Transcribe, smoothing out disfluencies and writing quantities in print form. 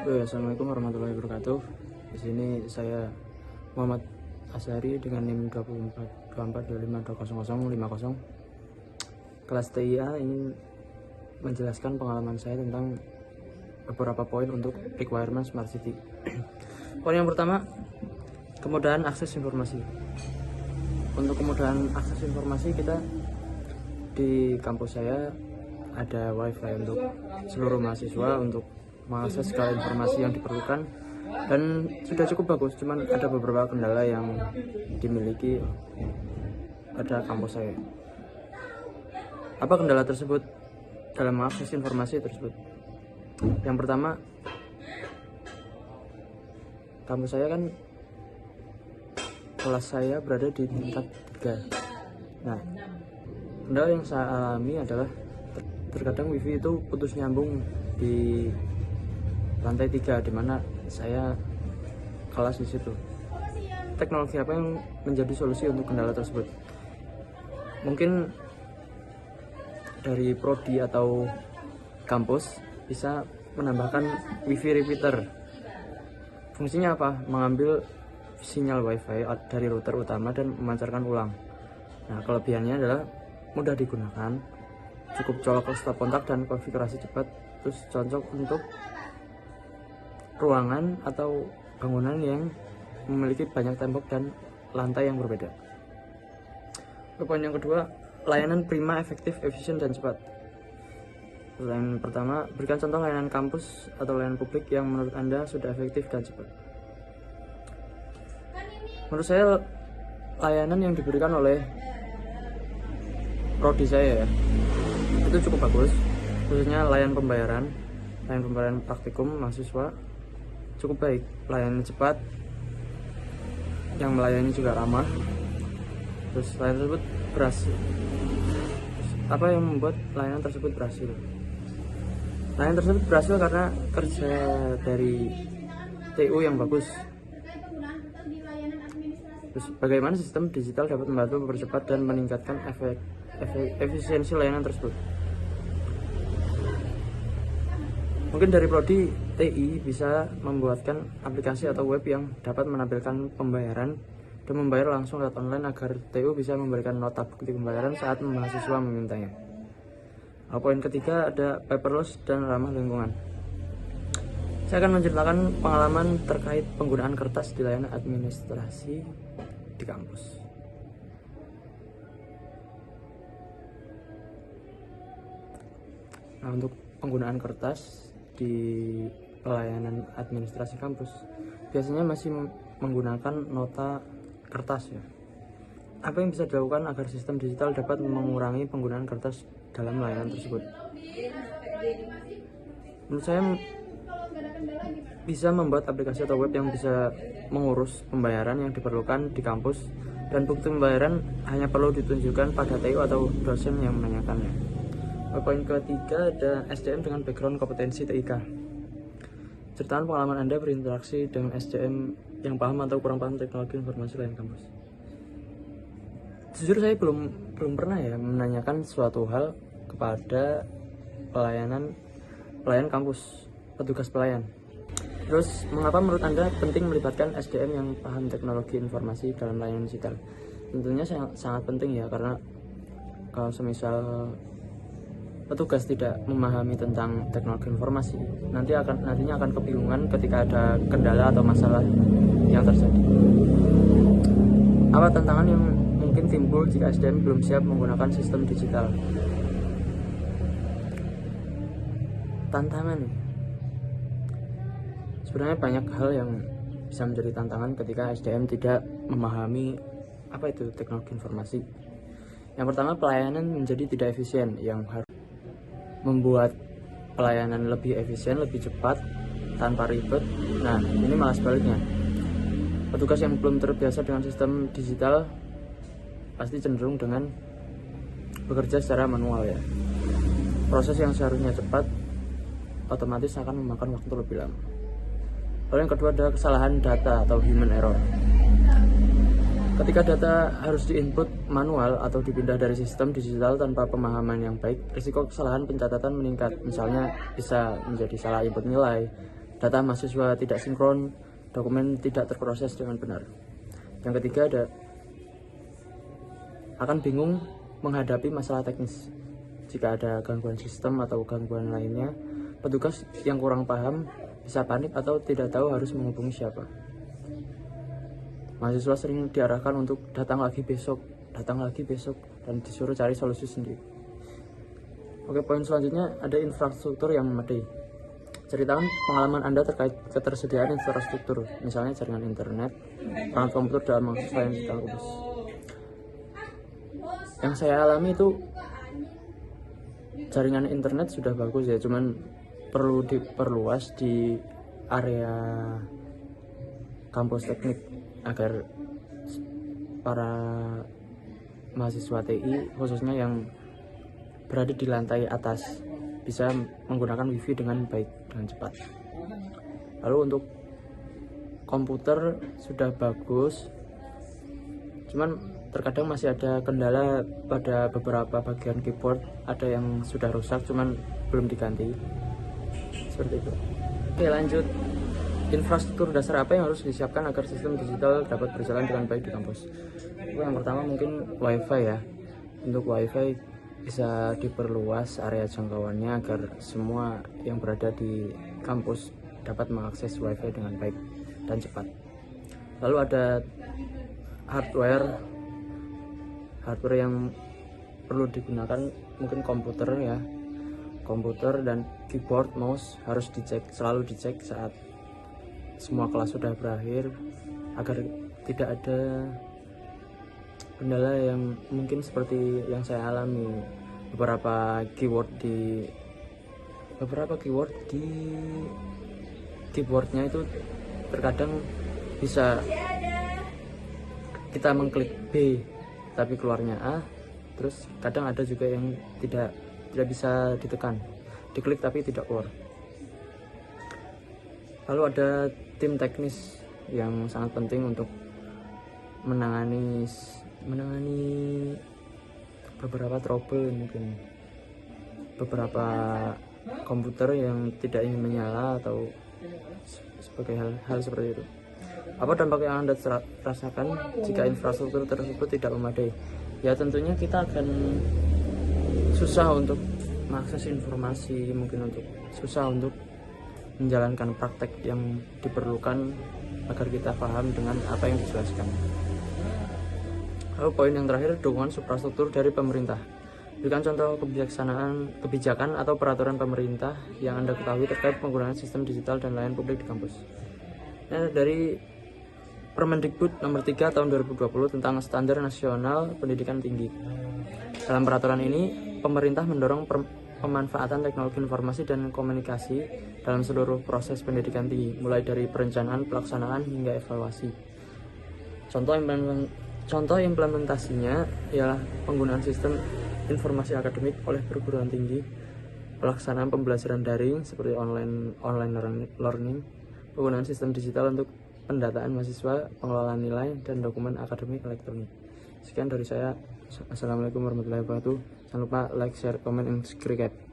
Assalamualaikum warahmatullahi wabarakatuh. Di sini saya Muhammad Asyari dengan NIM 2424252050. Kelas TIA ini menjelaskan pengalaman saya tentang beberapa poin untuk requirement Smart City. Poin yang pertama, kemudahan akses informasi. Untuk kemudahan akses informasi, kita di kampus saya ada wifi untuk seluruh mahasiswa untuk mengakses segala informasi yang diperlukan, dan sudah cukup bagus. Cuman ada beberapa kendala yang dimiliki pada kampus saya. Apa kendala tersebut dalam mengakses informasi tersebut? Yang pertama, kampus saya kan kelas saya berada di tingkat 3. Nah, kendala yang saya alami adalah terkadang wifi itu putus nyambung di lantai 3, di mana saya kelas di situ. Teknologi apa yang menjadi solusi untuk kendala tersebut? Mungkin dari prodi atau kampus bisa menambahkan wifi repeater. Fungsinya apa? Mengambil sinyal wifi dari router utama dan memancarkan ulang. Nah, kelebihannya adalah mudah digunakan, cukup colok ke stop kontak dan konfigurasi cepat, terus cocok untuk ruangan atau bangunan yang memiliki banyak tembok dan lantai yang berbeda. Poin yang kedua, layanan prima, efektif, efisien, dan cepat. Layanan pertama, berikan contoh layanan kampus atau layanan publik yang menurut Anda sudah efektif dan cepat. Menurut saya, layanan yang diberikan oleh prodi saya itu cukup bagus, khususnya layanan pembayaran praktikum mahasiswa cukup baik, layanan cepat, yang melayani juga ramah. Terus layanan tersebut berhasil. Apa yang membuat layanan tersebut berhasil? Layanan tersebut berhasil karena kerja dari TU yang bagus. Terus bagaimana sistem digital dapat membantu mempercepat dan meningkatkan efisiensi layanan tersebut? Mungkin dari prodi TI bisa membuatkan aplikasi atau web yang dapat menampilkan pembayaran dan membayar langsung lewat online agar TU bisa memberikan nota bukti pembayaran saat mahasiswa memintanya. Poin ketiga, ada paperless dan ramah lingkungan. Saya akan menceritakan pengalaman terkait penggunaan kertas di layanan administrasi di kampus. Nah, untuk penggunaan kertas di pelayanan administrasi kampus biasanya masih menggunakan nota kertas ya. Apa yang bisa dilakukan agar sistem digital dapat mengurangi penggunaan kertas dalam layanan tersebut? Menurut saya bisa membuat aplikasi atau web yang bisa mengurus pembayaran yang diperlukan di kampus, dan bukti pembayaran hanya perlu ditunjukkan pada TU atau dosen yang menanyakannya. Poin ketiga, ada SDM dengan background kompetensi TIK. Ceritakan pengalaman Anda berinteraksi dengan SDM yang paham atau kurang paham teknologi informasi lain kampus. Jujur saya belum pernah ya menanyakan suatu hal kepada pelayan kampus, petugas pelayan. Terus mengapa menurut Anda penting melibatkan SDM yang paham teknologi informasi dalam layanan digital? Tentunya sangat penting ya, karena kalau semisal petugas tidak memahami tentang teknologi informasi, nantinya akan kebingungan ketika ada kendala atau masalah yang terjadi. Apa tantangan yang mungkin timbul jika SDM belum siap menggunakan sistem digital? Tantangan sebenarnya banyak hal yang bisa menjadi tantangan ketika SDM tidak memahami apa itu teknologi informasi. Yang pertama, pelayanan menjadi tidak efisien, yang harus membuat pelayanan lebih efisien, lebih cepat, tanpa ribet. Nah, ini malah sebaliknya. Petugas yang belum terbiasa dengan sistem digital pasti cenderung dengan bekerja secara manual ya. Proses yang seharusnya cepat otomatis akan memakan waktu lebih lama. Lalu yang kedua, ada kesalahan data atau human error. Ketika data harus diinput manual atau dipindah dari sistem digital tanpa pemahaman yang baik, risiko kesalahan pencatatan meningkat. Misalnya bisa menjadi salah input nilai, data mahasiswa tidak sinkron, dokumen tidak terproses dengan benar. Yang ketiga ada akan bingung menghadapi masalah teknis. Jika ada gangguan sistem atau gangguan lainnya, petugas yang kurang paham bisa panik atau tidak tahu harus menghubungi siapa. Mahasiswa sering diarahkan untuk datang lagi besok, dan disuruh cari solusi sendiri. Oke, poin selanjutnya ada infrastruktur yang memadai. Ceritakan pengalaman Anda terkait ketersediaan infrastruktur, misalnya jaringan internet, perangkat komputer dalam mahasiswa yang di kampus. Yang saya alami itu jaringan internet sudah bagus ya, cuman perlu diperluas di area kampus teknik agar para mahasiswa TI khususnya yang berada di lantai atas bisa menggunakan wifi dengan baik, dengan cepat. Lalu untuk komputer sudah bagus, cuman terkadang masih ada kendala pada beberapa bagian keyboard, ada yang sudah rusak cuman belum diganti, seperti itu. Oke, lanjut. Infrastruktur dasar apa yang harus disiapkan agar sistem digital dapat berjalan dengan baik di kampus? Yang pertama mungkin wifi ya. Untuk wifi bisa diperluas area jangkauannya agar semua yang berada di kampus dapat mengakses wifi dengan baik dan cepat. Lalu ada hardware yang perlu digunakan, mungkin komputer ya, komputer dan keyboard, mouse harus selalu dicek saat semua kelas sudah berakhir agar tidak ada kendala yang mungkin seperti yang saya alami. Beberapa keyword di keyboardnya itu terkadang bisa kita mengklik B tapi keluarnya A, terus kadang ada juga yang tidak bisa diklik tapi tidak keluar. Lalu ada tim teknis yang sangat penting untuk menangani beberapa trouble, mungkin beberapa komputer yang tidak ingin menyala atau sebagai hal seperti itu. Apa dampak yang Anda rasakan jika infrastruktur tersebut tidak memadai? Ya tentunya kita akan susah untuk mengakses informasi, mungkin susah untuk menjalankan praktek yang diperlukan agar kita paham dengan apa yang dijelaskan. Lalu poin yang terakhir, dukungan infrastruktur dari pemerintah. Berikan contoh kebijakan atau peraturan pemerintah yang Anda ketahui terkait penggunaan sistem digital dan layanan publik di kampus. Nah, dari Permendikbud nomor 3 tahun 2020 tentang Standar Nasional Pendidikan Tinggi. Dalam peraturan ini, pemerintah mendorong pemanfaatan teknologi informasi dan komunikasi dalam seluruh proses pendidikan tinggi, mulai dari perencanaan, pelaksanaan, hingga evaluasi. Contoh implementasinya ialah penggunaan sistem informasi akademik oleh perguruan tinggi, pelaksanaan pembelajaran daring seperti online learning, penggunaan sistem digital untuk pendataan mahasiswa, pengelolaan nilai, dan dokumen akademik elektronik. Sekian dari saya. Assalamualaikum warahmatullahi wabarakatuh. Jangan lupa like, share, komen, dan subscribe.